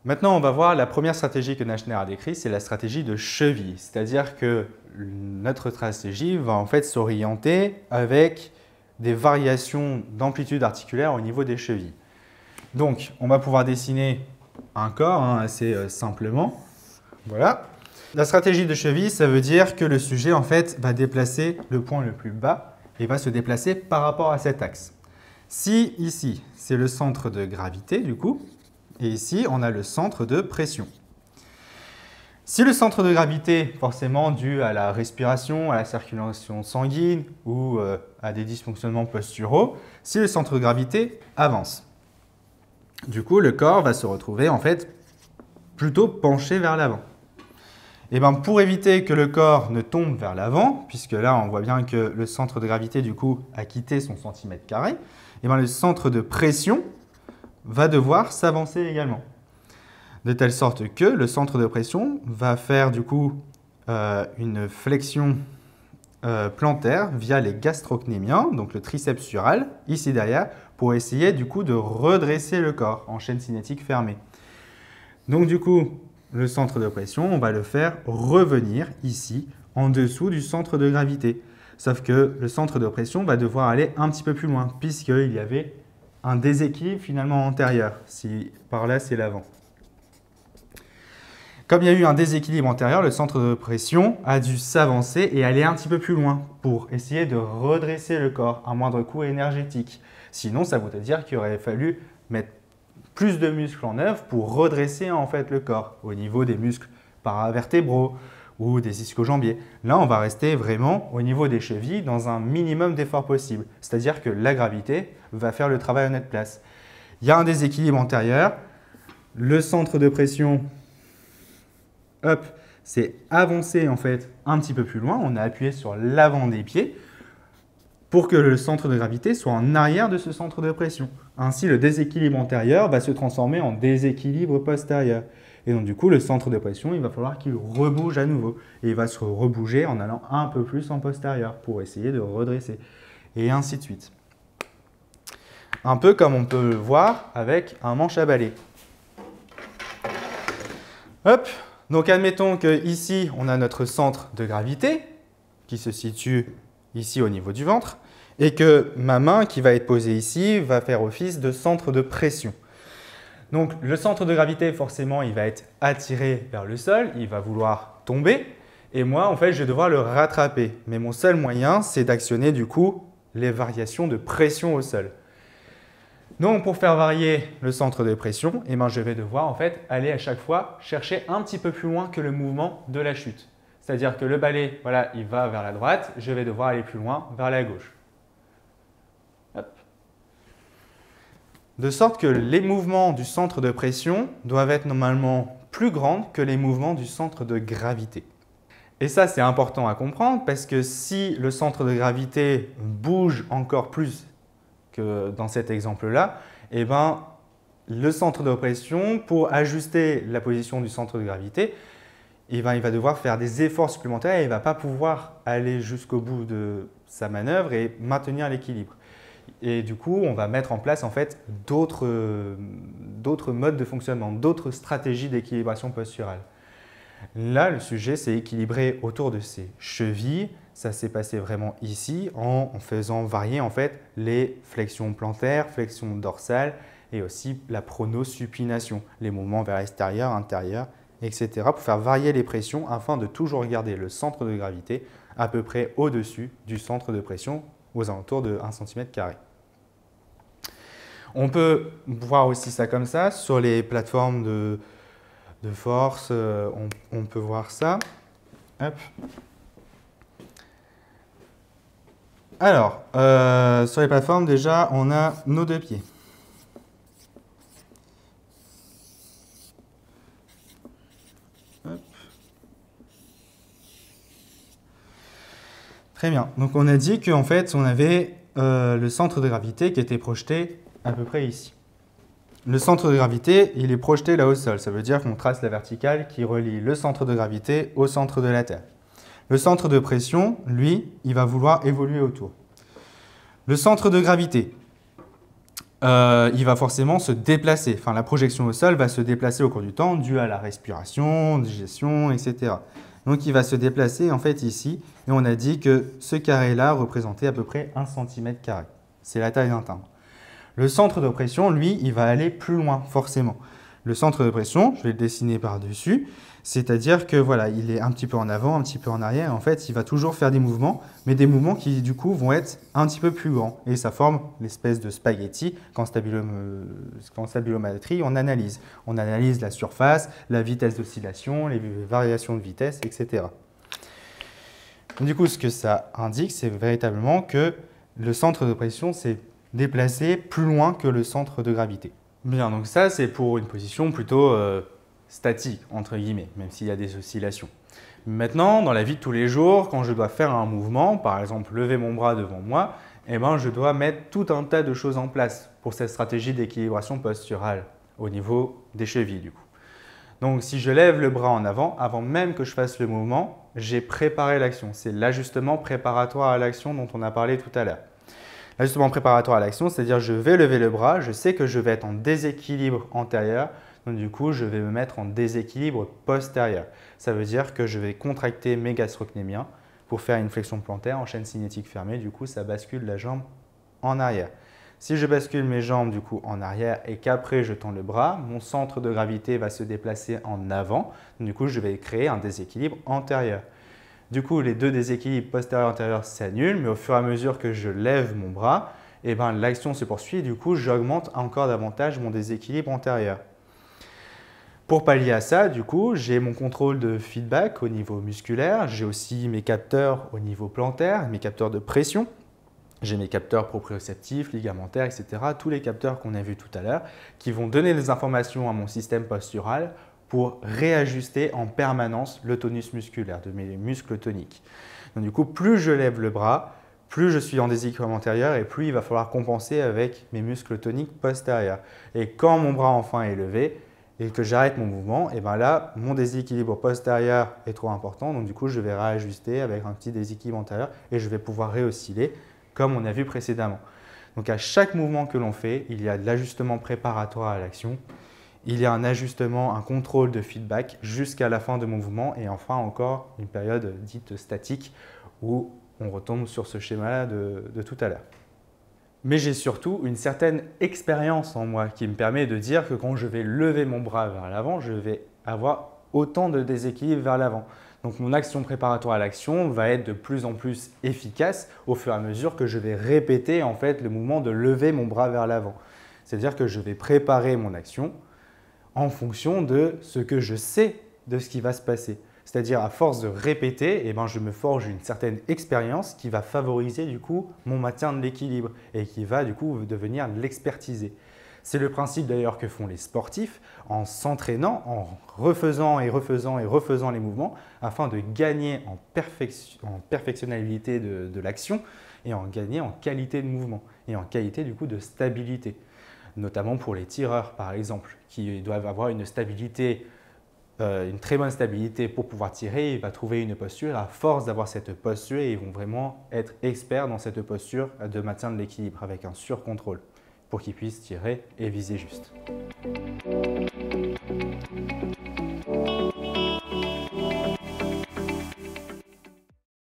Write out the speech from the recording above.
Maintenant, on va voir la première stratégie que Nachner a décrite, c'est la stratégie de cheville. C'est-à-dire que notre stratégie va en fait s'orienter avec des variations d'amplitude articulaire au niveau des chevilles. Donc, on va pouvoir dessiner un corps assez simplement. Voilà. La stratégie de cheville, ça veut dire que le sujet en fait va déplacer le point le plus bas et va se déplacer par rapport à cet axe. Si ici, c'est le centre de gravité du coup, et ici, on a le centre de pression. Si le centre de gravité, forcément dû à la respiration, à la circulation sanguine ou à des dysfonctionnements posturaux, si le centre de gravité avance, du coup, le corps va se retrouver en fait plutôt penché vers l'avant. Et bien, pour éviter que le corps ne tombe vers l'avant, puisque là, on voit bien que le centre de gravité, du coup, a quitté son centimètre carré, et bien, le centre de pression va devoir s'avancer également. De telle sorte que le centre de pression va faire, du coup, une flexion plantaire via les gastrocnémiens, donc le triceps sural, ici derrière, pour essayer, du coup, de redresser le corps en chaîne cinétique fermée. Donc, du coup, le centre de pression, on va le faire revenir ici, en dessous du centre de gravité. Sauf que le centre de pression va devoir aller un petit peu plus loin, puisqu'il y avait un déséquilibre finalement antérieur. Si par là, c'est l'avant. Comme il y a eu un déséquilibre antérieur, le centre de pression a dû s'avancer et aller un petit peu plus loin pour essayer de redresser le corps à moindre coût énergétique. Sinon, ça voudrait dire qu'il aurait fallu mettre plus de muscles en œuvre pour redresser en fait le corps au niveau des muscles paravertébraux ou des ischio-jambiers. Là, on va rester vraiment au niveau des chevilles dans un minimum d'effort possible. C'est-à-dire que la gravité va faire le travail à notre place. Il y a un déséquilibre antérieur. Le centre de pression, hop, c'est avancé en fait un petit peu plus loin. On a appuyé sur l'avant des pieds pour que le centre de gravité soit en arrière de ce centre de pression. Ainsi, le déséquilibre antérieur va se transformer en déséquilibre postérieur. Et donc, du coup, le centre de pression, il va falloir qu'il rebouge à nouveau. Et il va se rebouger en allant un peu plus en postérieur pour essayer de redresser. Et ainsi de suite. Un peu comme on peut le voir avec un manche à balai. Hop, donc admettons qu'ici, on a notre centre de gravité qui se situe ici au niveau du ventre, et que ma main qui va être posée ici va faire office de centre de pression. Donc le centre de gravité, forcément, il va être attiré vers le sol, il va vouloir tomber, et moi, en fait, je vais devoir le rattraper. Mais mon seul moyen, c'est d'actionner du coup les variations de pression au sol. Donc pour faire varier le centre de pression, eh ben, je vais devoir en fait aller à chaque fois chercher un petit peu plus loin que le mouvement de la chute. C'est-à-dire que le balai, voilà, il va vers la droite, je vais devoir aller plus loin vers la gauche. Hop. De sorte que les mouvements du centre de pression doivent être normalement plus grands que les mouvements du centre de gravité. Et ça, c'est important à comprendre parce que si le centre de gravité bouge encore plus que dans cet exemple-là, eh ben, le centre de pression, pour ajuster la position du centre de gravité, il va devoir faire des efforts supplémentaires et il ne va pas pouvoir aller jusqu'au bout de sa manœuvre et maintenir l'équilibre. Et du coup, on va mettre en place en fait d'autres modes de fonctionnement, d'autres stratégies d'équilibration posturale. Là, le sujet s'est équilibré autour de ses chevilles. Ça s'est passé vraiment ici en faisant varier en fait les flexions plantaires, flexions dorsales et aussi la pronosupination, les mouvements vers l'extérieur, intérieur, etc. pour faire varier les pressions afin de toujours garder le centre de gravité à peu près au-dessus du centre de pression aux alentours de 1 cm². On peut voir aussi ça comme ça sur les plateformes de force, on peut voir ça. Hop. Alors, sur les plateformes, déjà, on a nos deux pieds. Hop. Très bien. Donc, on a dit qu'en fait, on avait le centre de gravité qui était projeté à peu près ici. Le centre de gravité, il est projeté là au sol. Ça veut dire qu'on trace la verticale qui relie le centre de gravité au centre de la Terre. Le centre de pression, lui, il va vouloir évoluer autour. Le centre de gravité, il va forcément se déplacer. Enfin, la projection au sol va se déplacer au cours du temps dû à la respiration, digestion, etc. Donc, il va se déplacer en fait ici. Et on a dit que ce carré-là représentait à peu près 1 cm². C'est la taille d'un timbre. Le centre de pression, lui, il va aller plus loin, forcément. Le centre de pression, je vais le dessiner par-dessus, c'est-à-dire que voilà, il est un petit peu en avant, un petit peu en arrière. En fait, il va toujours faire des mouvements, mais des mouvements qui, du coup, vont être un petit peu plus grands. Et ça forme l'espèce de spaghetti qu'en stabilométrie, on analyse. On analyse la surface, la vitesse d'oscillation, les variations de vitesse, etc. Du coup, ce que ça indique, c'est véritablement que le centre de pression s'est déplacé plus loin que le centre de gravité. Bien, donc ça, c'est pour une position plutôt statique, entre guillemets, même s'il y a des oscillations. Maintenant, dans la vie de tous les jours, quand je dois faire un mouvement, par exemple lever mon bras devant moi, eh ben, je dois mettre tout un tas de choses en place pour cette stratégie d'équilibration posturale au niveau des chevilles, du coup. Donc, si je lève le bras en avant même que je fasse le mouvement, j'ai préparé l'action. C'est l'ajustement préparatoire à l'action dont on a parlé tout à l'heure. L'ajustement préparatoire à l'action, c'est-à-dire je vais lever le bras, je sais que je vais être en déséquilibre antérieur, donc du coup, je vais me mettre en déséquilibre postérieur. Ça veut dire que je vais contracter mes gastrocnémiens pour faire une flexion plantaire en chaîne cinétique fermée. Du coup, ça bascule la jambe en arrière. Si je bascule mes jambes du coup en arrière et qu'après je tends le bras, mon centre de gravité va se déplacer en avant. Du coup, je vais créer un déséquilibre antérieur. Du coup, les deux déséquilibres postérieur-antérieur s'annulent, mais au fur et à mesure que je lève mon bras, eh ben, l'action se poursuit et du coup, j'augmente encore davantage mon déséquilibre antérieur. Pour pallier à ça, du coup, j'ai mon contrôle de feedback au niveau musculaire, j'ai aussi mes capteurs au niveau plantaire, mes capteurs de pression. J'ai mes capteurs proprioceptifs, ligamentaires, etc. Tous les capteurs qu'on a vus tout à l'heure qui vont donner des informations à mon système postural pour réajuster en permanence le tonus musculaire de mes muscles toniques. Donc, du coup, plus je lève le bras, plus je suis en déséquilibre antérieur et plus il va falloir compenser avec mes muscles toniques postérieurs. Et quand mon bras enfin est levé et que j'arrête mon mouvement, et ben là, mon déséquilibre postérieur est trop important. Donc, du coup, je vais réajuster avec un petit déséquilibre antérieur et je vais pouvoir réosciller comme on a vu précédemment. Donc, à chaque mouvement que l'on fait, il y a de l'ajustement préparatoire à l'action. Il y a un ajustement, un contrôle de feedback jusqu'à la fin de mon mouvement et enfin encore une période dite statique où on retombe sur ce schéma-là de tout à l'heure. Mais j'ai surtout une certaine expérience en moi qui me permet de dire que quand je vais lever mon bras vers l'avant, je vais avoir autant de déséquilibre vers l'avant. Donc mon action préparatoire à l'action va être de plus en plus efficace au fur et à mesure que je vais répéter en fait le mouvement de lever mon bras vers l'avant. C'est-à-dire que je vais préparer mon action en fonction de ce que je sais de ce qui va se passer. C'est-à-dire à force de répéter, eh ben, je me forge une certaine expérience qui va favoriser du coup mon maintien de l'équilibre et qui va du coup devenir l'expertiser. C'est le principe d'ailleurs que font les sportifs en s'entraînant, en refaisant et refaisant et refaisant les mouvements afin de gagner en perfectionnalité de l'action et en gagner en qualité de mouvement et en qualité du coup de stabilité. Notamment pour les tireurs par exemple, qui doivent avoir une stabilité, une très bonne stabilité pour pouvoir tirer. Il va trouver une posture, à force d'avoir cette posture, ils vont vraiment être experts dans cette posture de maintien de l'équilibre avec un surcontrôle pour qu'ils puissent tirer et viser juste.